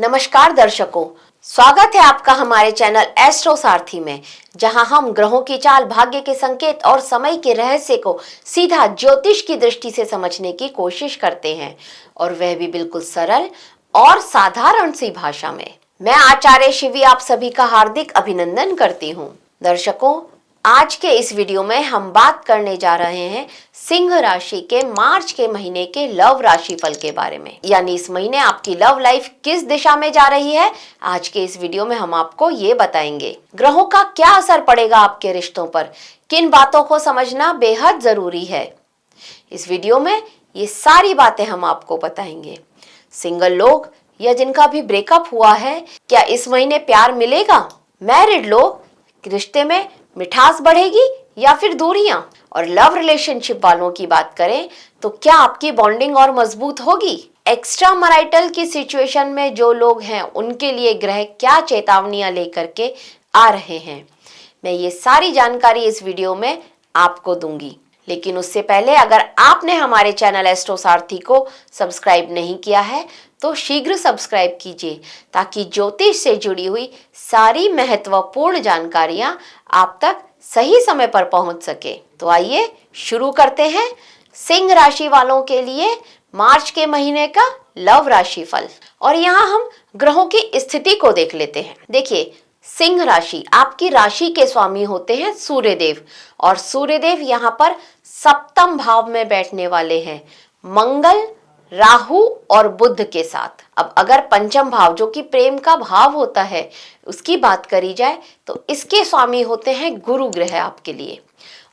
नमस्कार दर्शकों, स्वागत है आपका हमारे चैनल एस्ट्रो सारथी में, जहां हम ग्रहों की चाल, भाग्य के संकेत और समय के रहस्य को सीधा ज्योतिष की दृष्टि से समझने की कोशिश करते हैं, और वह भी बिल्कुल सरल और साधारण सी भाषा में। मैं आचार्य शिवी आप सभी का हार्दिक अभिनंदन करती हूँ। दर्शकों, आज के इस वीडियो में हम बात करने जा रहे हैं सिंह राशि के मार्च के महीने के लव राशि फल के बारे में। यानी इस महीने आपकी लव लाइफ किस दिशा में जा रही है, आज के इस वीडियो में हम आपको ये बताएंगे। ग्रहों का क्या असर पड़ेगा आपके रिश्तों पर, किन बातों को समझना बेहद जरूरी है। इस वीडियो में ये सारी बातें हम आपको बताएंगे। सिंगल लोग या जिनका भी ब्रेकअप हुआ है, क्या इस महीने प्यार मिलेगा? मैरिड लोग, रिश्ते में मिठास बढ़ेगी या फिर दूरियां? और लव रिलेशनशिप वालों की बात करें तो क्या आपकी बॉन्डिंग और मजबूत होगी? एक्स्ट्रा मैरिटल की सिचुएशन में जो लोग हैं उनके लिए ग्रह क्या चेतावनियां लेकर के आ रहे हैं, मैं ये सारी जानकारी इस वीडियो में आपको दूंगी। लेकिन उससे पहले अगर आपने हमारे चैनल एस्ट्रो सारथी को सब्सक्राइब नहीं किया है तो शीघ्र सब्सक्राइब कीजिए, ताकि ज्योतिष से जुड़ी हुई सारी महत्वपूर्ण जानकारियां आप तक सही समय पर पहुंच सके। तो आइए शुरू करते हैं सिंह राशि वालों के लिए मार्च के महीने का लव राशि फल। और यहाँ हम ग्रहों की स्थिति को देख लेते हैं। देखिए, सिंह राशि, आपकी राशि के स्वामी होते हैं सूर्यदेव, और सूर्यदेव यहाँ पर सप्तम भाव में बैठने वाले हैं, मंगल, राहु और बुध के साथ। अब अगर पंचम भाव जो कि प्रेम का भाव होता है उसकी बात करी जाए तो इसके स्वामी होते हैं गुरु ग्रह आपके लिए।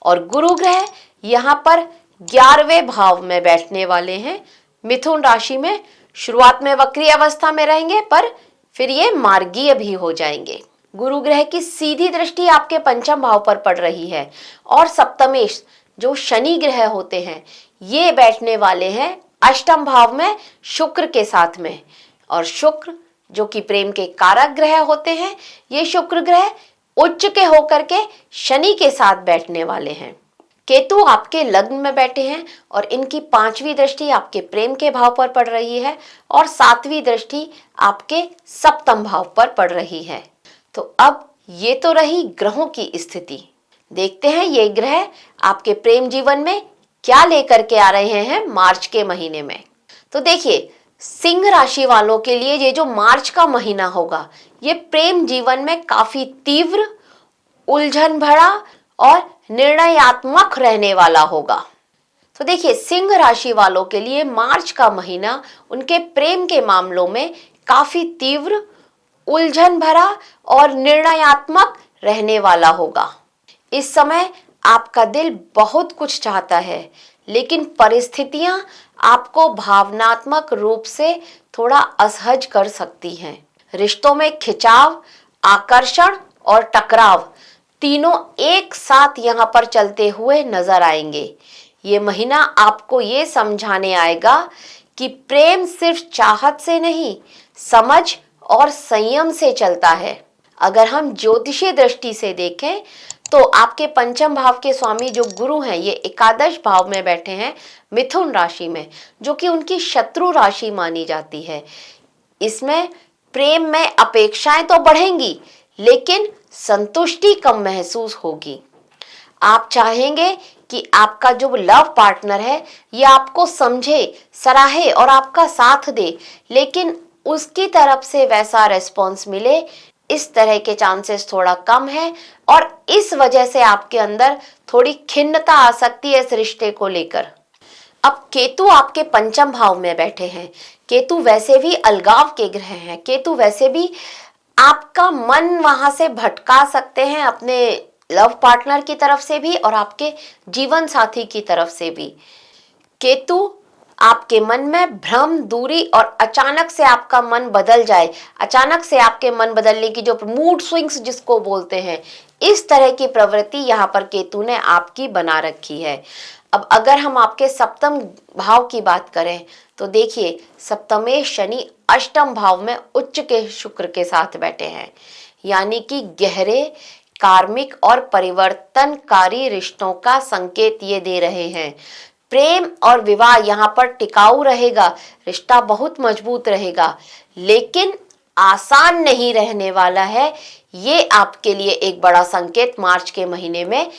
और गुरु ग्रह यहाँ पर 11वें भाव में बैठने वाले हैं, मिथुन राशि में। शुरुआत में वक्री अवस्था में रहेंगे, पर फिर ये मार्गीय भी हो जाएंगे। गुरु ग्रह की सीधी दृष्टि आपके पंचम भाव पर पड़ रही है, और सप्तमेश जो शनि ग्रह होते हैं ये बैठने वाले हैं अष्टम भाव में शुक्र के साथ में। और शुक्र जो कि प्रेम के कारक ग्रह होते हैं, ये शुक्र ग्रह उच्च के होकर के शनि के साथ बैठने वाले हैं। केतु आपके लग्न में बैठे हैं और इनकी 5वीं दृष्टि आपके प्रेम के भाव पर पड़ रही है, और 7वीं दृष्टि आपके सप्तम भाव पर पड़ रही है। तो अब ये तो रही ग्रहों की स्थिति। देखते हैं ये ग्रह आपके प्रेम जीवन में क्या लेकर के आ रहे हैं मार्च के महीने में। तो देखिए, सिंह राशि वालों के लिए ये जो मार्च का महीना होगा ये प्रेम जीवन में काफी तीव्र, उलझन भरा और निर्णयात्मक रहने वाला होगा। तो देखिए, सिंह राशि वालों के लिए मार्च का महीना उनके प्रेम के मामलों में काफी तीव्र, उलझन भरा और निर्णयात्मक रहने वाला होगा। इस समय आपका दिल बहुत कुछ चाहता है, लेकिन परिस्थितियां आपको भावनात्मक रूप से थोड़ा असहज कर सकती हैं। रिश्तों में खिंचाव, आकर्षण और टकराव तीनों एक साथ यहाँ पर चलते हुए नजर आएंगे। ये महीना आपको ये समझाने आएगा कि प्रेम सिर्फ चाहत से नहीं, समझ और संयम से चलता है। अगर हम ज्योतिषीय दृष्टि से देखें तो आपके पंचम भाव के स्वामी जो गुरु हैं ये एकादश भाव में बैठे हैं मिथुन राशि में, जो कि उनकी शत्रु राशि मानी जाती है। इसमें प्रेम में अपेक्षाएं तो बढ़ेंगी, लेकिन संतुष्टि कम महसूस होगी। आप चाहेंगे कि आपका जो लव पार्टनर है ये आपको समझे, सराहे और आपका साथ दे, लेकिन उसकी तरफ से वैसा रेस्पॉन्स मिले, इस तरह के चांसेस थोड़ा कम है। और इस वजह से आपके अंदर थोड़ी खिन्नता आ सकती है इस रिश्ते को लेकर। अब केतु आपके पंचम भाव में बैठे हैं। केतु वैसे भी अलगाव के ग्रह हैं। केतु वैसे भी आपका मन वहां से भटका सकते हैं, अपने लव पार्टनर की तरफ से भी और आपके जीवन साथी की तरफ से भी। केतु आपके मन में भ्रम, दूरी और अचानक से आपका मन बदल जाए, अचानक से आपके मन बदलने की जो मूड स्विंग्स जिसको बोलते हैं, इस तरह की प्रवृत्ति यहाँ पर केतु ने आपकी बना रखी है। अब अगर हम आपके सप्तम भाव की बात करें तो देखिए, सप्तमे शनि अष्टम भाव में उच्च के शुक्र के साथ बैठे हैं, यानी कि गहरे, कार्मिक और परिवर्तनकारी रिश्तों का संकेत ये दे रहे हैं। प्रेम और विवाह यहाँ पर टिकाऊ रहेगा, रिश्ता बहुत मजबूत रहेगा, लेकिन आसान नहीं रहने वाला है। ये आपके लिए एक बड़ा संकेत मार्च के महीने में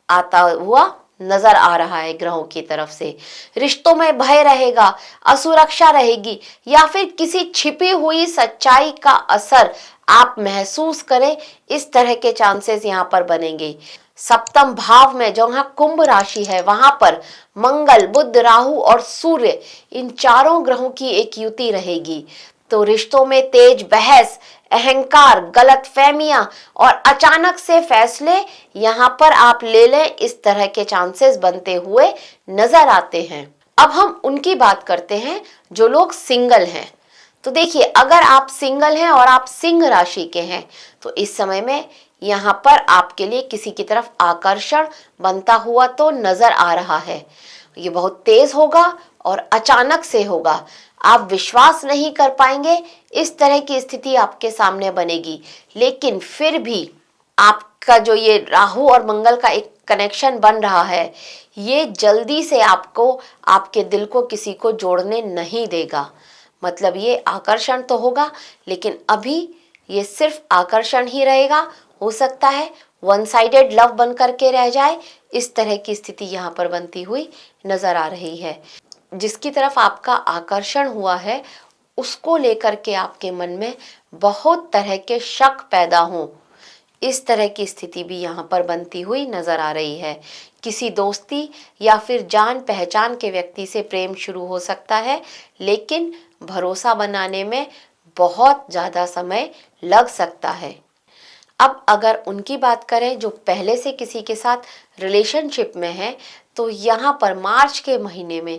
आता हुआ नजर आ रहा है ग्रहों की तरफ से। रिश्तों में भय रहेगा, असुरक्षा रहेगी, या फिर किसी छिपी हुई सच्चाई का असर आप महसूस करें, इस तरह के चांसेस यहाँ पर बनेंगे। सप्तम भाव में जहां कुंभ राशि है, वहां पर मंगल, बुध, राहु और सूर्य, इन चारों ग्रहों की एक युति रहेगी। तो रिश्तों में तेज बहस, अहंकार, गलतफहमियां और अचानक से फैसले यहां पर आप ले लें, इस तरह के चांसेस बनते हुए नजर आते हैं। अब हम उनकी बात करते हैं जो लोग सिंगल हैं। तो देखिए, अगर आप सिंगल हैं और आप सिंह राशि के हैं, तो इस समय में यहाँ पर आपके लिए किसी की तरफ आकर्षण बनता हुआ तो नजर आ रहा है। ये बहुत तेज होगा और अचानक से होगा, आप विश्वास नहीं कर पाएंगे, इस तरह की स्थिति आपके सामने बनेगी। लेकिन फिर भी आपका जो ये राहु और मंगल का एक कनेक्शन बन रहा है, ये जल्दी से आपको, आपके दिल को किसी को जोड़ने नहीं देगा। मतलब ये आकर्षण तो होगा, लेकिन अभी ये सिर्फ आकर्षण ही रहेगा। हो सकता है वन साइडेड लव बन करके रह जाए, इस तरह की स्थिति यहाँ पर बनती हुई नजर आ रही है। जिसकी तरफ आपका आकर्षण हुआ है, उसको लेकर के आपके मन में बहुत तरह के शक पैदा हों, इस तरह की स्थिति भी यहाँ पर बनती हुई नजर आ रही है। किसी दोस्ती या फिर जान पहचान के व्यक्ति से प्रेम शुरू हो सकता है, लेकिन भरोसा बनाने में बहुत ज़्यादा समय लग सकता है। अब अगर उनकी बात करें जो पहले से किसी के साथ रिलेशनशिप में है, तो यहाँ पर मार्च के महीने में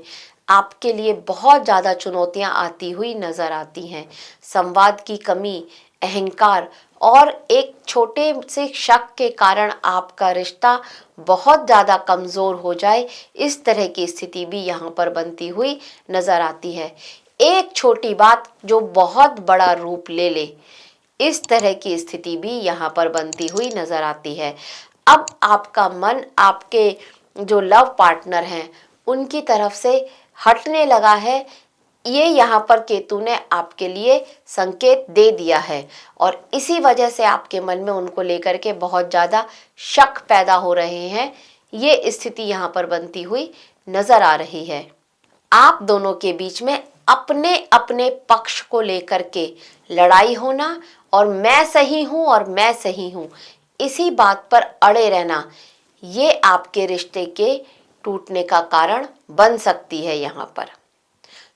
आपके लिए बहुत ज़्यादा चुनौतियाँ आती हुई नज़र आती हैं। संवाद की कमी, अहंकार और एक छोटे से शक के कारण आपका रिश्ता बहुत ज़्यादा कमज़ोर हो जाए, इस तरह की स्थिति भी यहाँ पर बनती हुई नज़र आती है। एक छोटी बात जो बहुत बड़ा रूप ले ले, इस तरह की स्थिति भी यहाँ पर बनती हुई नज़र आती है। अब आपका मन आपके जो लव पार्टनर हैं उनकी तरफ से हटने लगा है, ये यहाँ पर केतु ने आपके लिए संकेत दे दिया है, और इसी वजह से आपके मन में उनको लेकर के बहुत ज़्यादा शक पैदा हो रहे हैं। ये स्थिति यहाँ पर बनती हुई नज़र आ रही है। आप दोनों के बीच में अपने अपने पक्ष को लेकर के लड़ाई होना, और मैं सही हूँ और मैं सही हूँ, इसी बात पर अड़े रहना, ये आपके रिश्ते के टूटने का कारण बन सकती है यहाँ पर।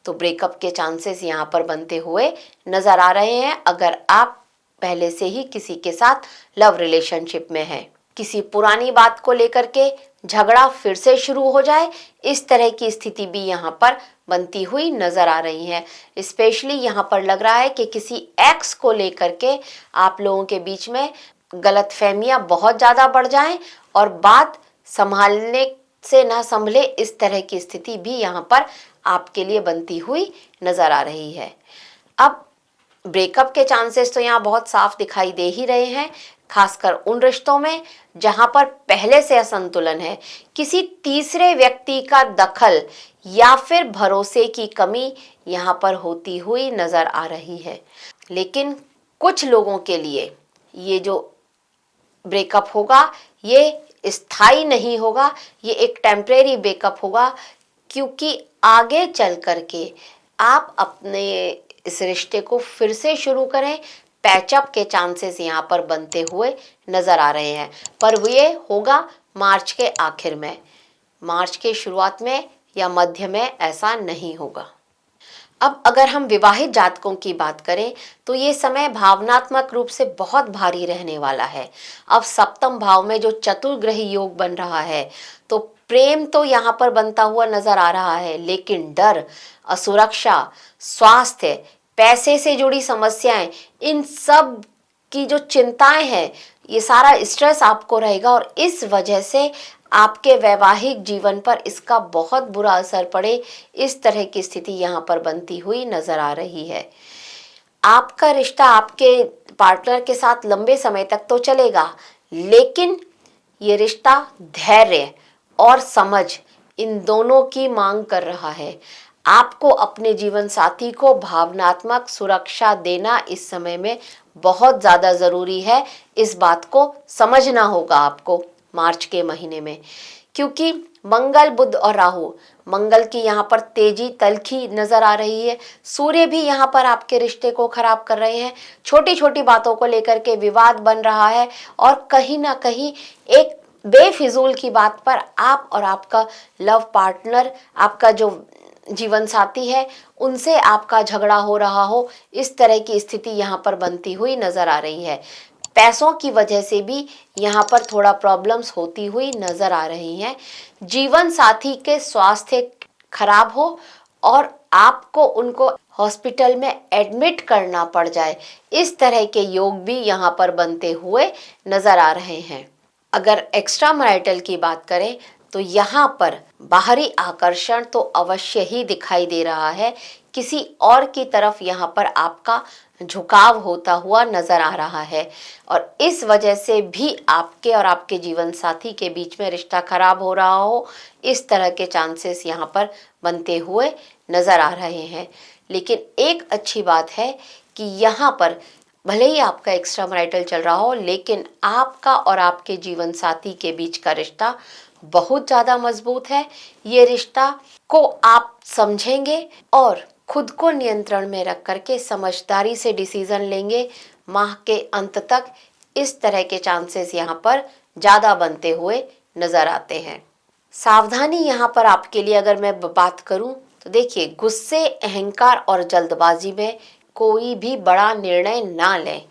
तो ब्रेकअप के चांसेस यहाँ पर बनते हुए नजर आ रहे हैं अगर आप पहले से ही किसी के साथ लव रिलेशनशिप में हैं। किसी पुरानी बात को लेकर के झगड़ा फिर से शुरू हो जाए, इस तरह की स्थिति भी यहाँ पर बनती हुई नजर आ रही है। स्पेशली यहाँ पर लग रहा है कि किसी एक्स को लेकर के आप लोगों के बीच में गलतफहमियां बहुत ज़्यादा बढ़ जाएं और बात संभालने से ना संभले, इस तरह की स्थिति भी यहाँ पर आपके लिए बनती हुई नजर आ रही है। अब ब्रेकअप के चांसेस तो यहाँ बहुत साफ दिखाई दे ही रहे हैं, खासकर उन रिश्तों में जहां पर पहले से असंतुलन है, किसी तीसरे व्यक्ति का दखल या फिर भरोसे की कमी यहाँ पर होती हुई नजर आ रही है। लेकिन कुछ लोगों के लिए ये जो ब्रेकअप होगा ये स्थायी नहीं होगा, ये एक टेम्परेरी ब्रेकअप होगा, क्योंकि आगे चल करके आप अपने इस रिश्ते को फिर से शुरू करें, पैचअप के चांसेस यहाँ पर बनते हुए नजर आ रहे हैं। पर ये होगा मार्च के आखिर में, मार्च के शुरुआत में या मध्य में ऐसा नहीं होगा। अब अगर हम विवाहित जातकों की बात करें तो ये समय भावनात्मक रूप से बहुत भारी रहने वाला है। अब सप्तम भाव में जो चतुर्ग्रही योग बन रहा है, तो प्रेम तो यहाँ पर बनता हुआ नजर आ रहा है, लेकिन डर, असुरक्षा, स्वास्थ्य, पैसे से जुड़ी समस्याएं, इन सब की जो चिंताएं हैं, ये सारा स्ट्रेस आपको रहेगा, और इस वजह से आपके वैवाहिक जीवन पर इसका बहुत बुरा असर पड़े, इस तरह की स्थिति यहाँ पर बनती हुई नजर आ रही है। आपका रिश्ता आपके पार्टनर के साथ लंबे समय तक तो चलेगा, लेकिन ये रिश्ता धैर्य और समझ इन दोनों की मांग कर रहा है। आपको अपने जीवन साथी को भावनात्मक सुरक्षा देना इस समय में बहुत ज़्यादा ज़रूरी है। इस बात को समझना होगा आपको मार्च के महीने में, क्योंकि मंगल, बुध और राहु, मंगल की यहाँ पर तेजी तल्खी नजर आ रही है। सूर्य भी यहाँ पर आपके रिश्ते को खराब कर रहे हैं। छोटी छोटी बातों को लेकर के विवाद बन रहा है और कहीं ना कहीं एक बेफिजूल की बात पर आप और आपका लव पार्टनर, आपका जो जीवन साथी है, उनसे आपका झगड़ा हो रहा हो, इस तरह की स्थिति यहाँ पर बनती हुई नजर आ रही है। पैसों की वजह से भी यहाँ पर थोड़ा प्रॉब्लम्स होती हुई नजर आ रही हैं। जीवन साथी के स्वास्थ्य खराब हो और आपको उनको हॉस्पिटल में एडमिट करना पड़ जाए, इस तरह के योग भी यहाँ पर बनते हुए नजर आ रहे हैं। अगर एक्स्ट्रा मैरिटल की बात करें तो यहाँ पर बाहरी आकर्षण तो अवश्य ही दिखाई दे रहा है। किसी और की तरफ यहाँ पर आपका झुकाव होता हुआ नजर आ रहा है और इस वजह से भी आपके और आपके जीवन साथी के बीच में रिश्ता खराब हो रहा हो, इस तरह के चांसेस यहाँ पर बनते हुए नजर आ रहे हैं। लेकिन एक अच्छी बात है कि यहाँ पर भले ही आपका एक्स्ट्रा मैरिटल चल रहा हो, लेकिन आपका और आपके जीवन साथी के बीच का रिश्ता बहुत ज़्यादा मजबूत है। ये रिश्ता को आप समझेंगे और खुद को नियंत्रण में रख करके समझदारी से डिसीजन लेंगे। माह के अंत तक इस तरह के चांसेस यहाँ पर ज़्यादा बनते हुए नजर आते हैं। सावधानी यहाँ पर आपके लिए अगर मैं बात करूँ तो देखिए, गुस्से, अहंकार और जल्दबाजी में कोई भी बड़ा निर्णय ना लें।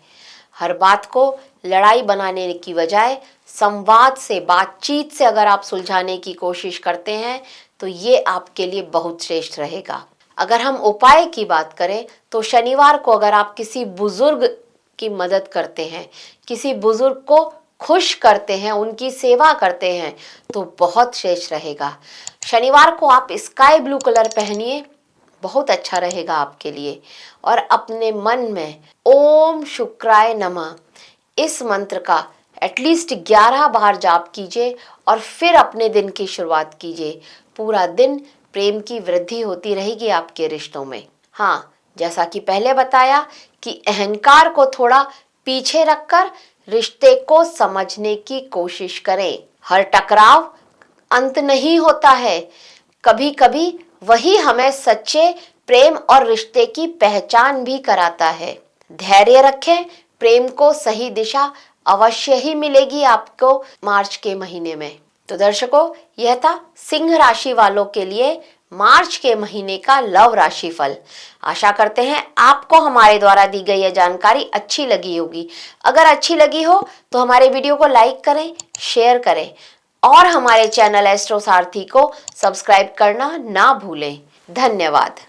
हर बात को लड़ाई बनाने की बजाय संवाद से, बातचीत से अगर आप सुलझाने की कोशिश करते हैं तो ये आपके लिए बहुत श्रेष्ठ रहेगा। अगर हम उपाय की बात करें तो शनिवार को अगर आप किसी बुजुर्ग की मदद करते हैं, किसी बुजुर्ग को खुश करते हैं, उनकी सेवा करते हैं तो बहुत श्रेष्ठ रहेगा। शनिवार को आप स्काई ब्लू कलर पहनिए, बहुत अच्छा रहेगा आपके लिए। और अपने मन में ओम शुक्राय नमः इस मंत्र का एटलीस्ट 11 बार जाप कीजिए और फिर अपने दिन की शुरुआत कीजिए। पूरा दिन प्रेम की वृद्धि होती रहेगी आपके रिश्तों में। हाँ, जैसा कि पहले बताया कि अहंकार को थोड़ा पीछे रखकर रिश्ते को समझने की कोशिश करें। हर टकराव अंत नहीं होता है, कभी कभी वही हमें सच्चे प्रेम और रिश्ते की पहचान भी कराता है। धैर्य रखें, प्रेम को सही दिशा अवश्य ही मिलेगी आपको मार्च के महीने में। तो दर्शकों, यह था सिंह राशि वालों के लिए मार्च के महीने का लव राशि फल। आशा करते हैं आपको हमारे द्वारा दी गई यह जानकारी अच्छी लगी होगी। अगर अच्छी लगी हो तो हमारे वीडियो को लाइक करें, शेयर करें और हमारे चैनल एस्ट्रो सारथी को सब्सक्राइब करना ना भूलें। धन्यवाद।